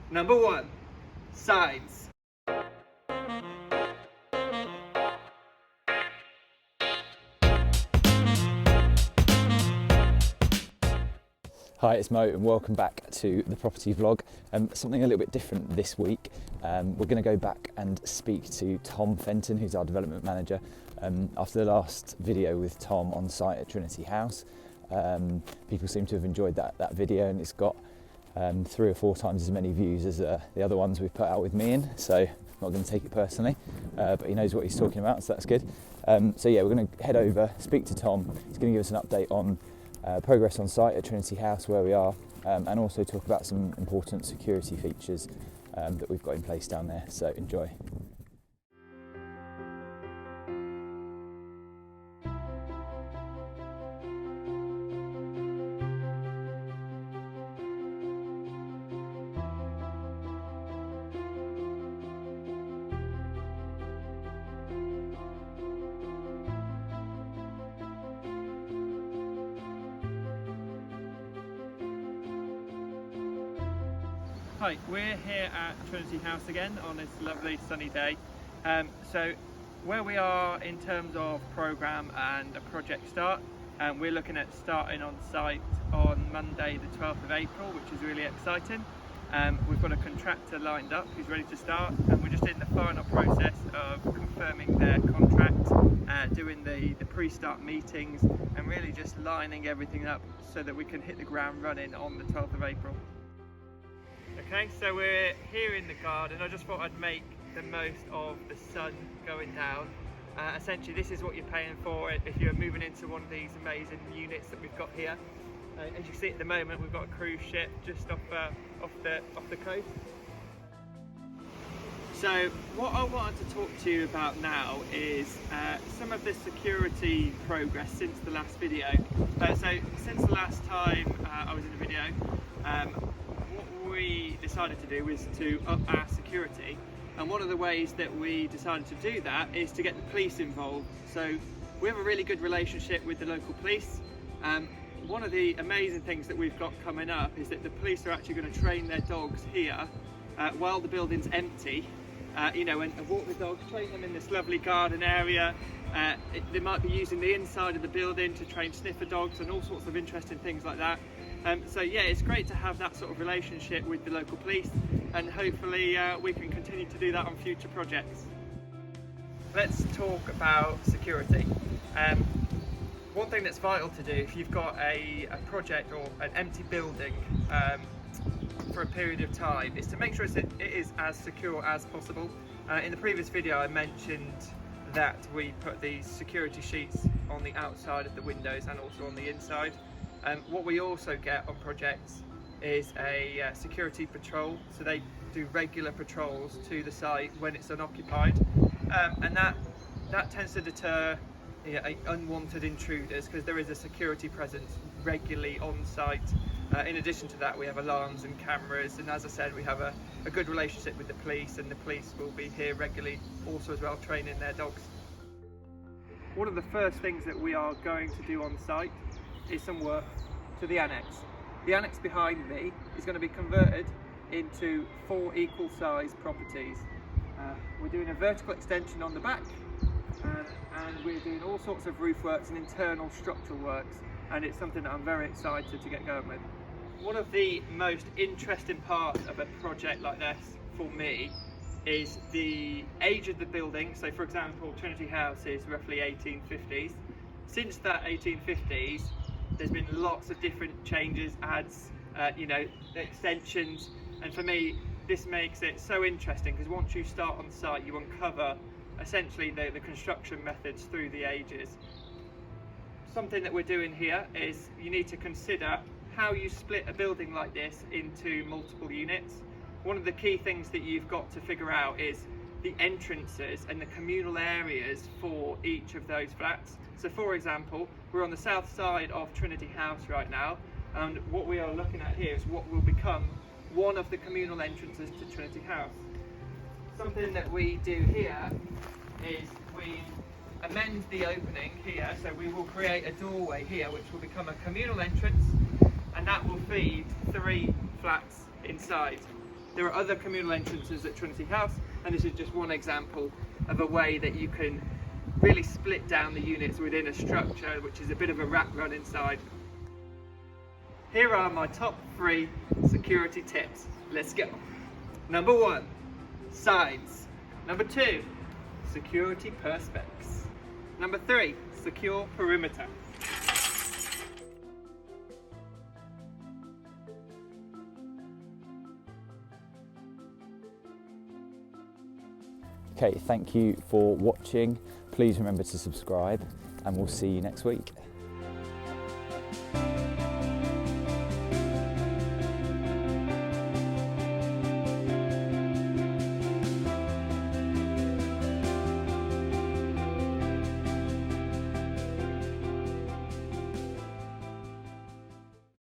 Number 1, signs. Hi, it's Mo and welcome back to the property vlog. Something a little bit different this week. We're going to go back and speak to Tom Fenton, who's our development manager. After the last video with Tom on site at Trinity House, people seem to have enjoyed that video, and it's got 3 or 4 times as many views as the other ones we've put out with me in, so I'm not going to take it personally, but he knows what he's talking about, so that's good. So yeah, we're going to head over, speak to Tom. He's going to give us an update on progress on site at Trinity House, where we are, and also talk about some important security features that we've got in place down there, so enjoy. Hi, we're here at Trinity House again on this lovely sunny day. So where we are in terms of programme and a project start, we're looking at starting on site on Monday the 12th of April, which is really exciting. We've got a contractor lined up who's ready to start, and we're just in the final process of confirming their contract, doing the pre-start meetings, and really just lining everything up so that we can hit the ground running on the 12th of April. Okay, so we're here in the garden. I just thought I'd make the most of the sun going down. Essentially, this is what you're paying for if you're moving into one of these amazing units that we've got here. As you see at the moment, we've got a cruise ship just off the coast. So what I wanted to talk to you about now is some of the security progress since the last video. So since the last time I was in a video, what we decided to do was to up our security, and one of the ways that we decided to do that is to get the police involved. So we have a really good relationship with the local police. One of the amazing things that we've got coming up is that the police are actually going to train their dogs here while the building's empty, and walk the dogs, train them in this lovely garden area. They might be using the inside of the building to train sniffer dogs and all sorts of interesting things like that. So yeah, it's great to have that sort of relationship with the local police, and hopefully we can continue to do that on future projects. Let's talk about security. One thing that's vital to do if you've got a project or an empty building for a period of time is to make sure it is as secure as possible. In the previous video I mentioned that we put these security sheets on the outside of the windows and also on the inside. What we also get on projects is a security patrol, so they do regular patrols to the site when it's unoccupied, and that tends to deter unwanted intruders, because there is a security presence regularly on site. In addition to that, we have alarms and cameras, and as I said, we have a good relationship with the police, and the police will be here regularly also as well, training their dogs. One of the first things that we are going to do on site is some work to the annex. The annex behind me is going to be converted into 4 equal sized properties. We're doing a vertical extension on the back, and we're doing all sorts of roof works and internal structural works, and it's something that I'm very excited to get going with. One of the most interesting parts of a project like this for me is the age of the building. So for example, Trinity House is roughly 1850s. Since that 1850s, there's been lots of different changes, adds, extensions, and for me this makes it so interesting, because once you start on site you uncover essentially the construction methods through the ages. Something that we're doing here is you need to consider how you split a building like this into multiple units. One of the key things that you've got to figure out is the entrances and the communal areas for each of those flats. So for example, we're on the south side of Trinity House right now, and what we are looking at here is what will become one of the communal entrances to Trinity House. Something that we do here is we amend the opening here, so we will create a doorway here which will become a communal entrance, and that will feed 3 flats inside. There are other communal entrances at Trinity House, and this is just one example of a way that you can really split down the units within a structure, which is a bit of a rat run inside. Here are my top 3 security tips. Let's go. Number 1, signs. Number 2, security perspex. Number 3, secure perimeter. Okay, thank you for watching. Please remember to subscribe and we'll see you next week.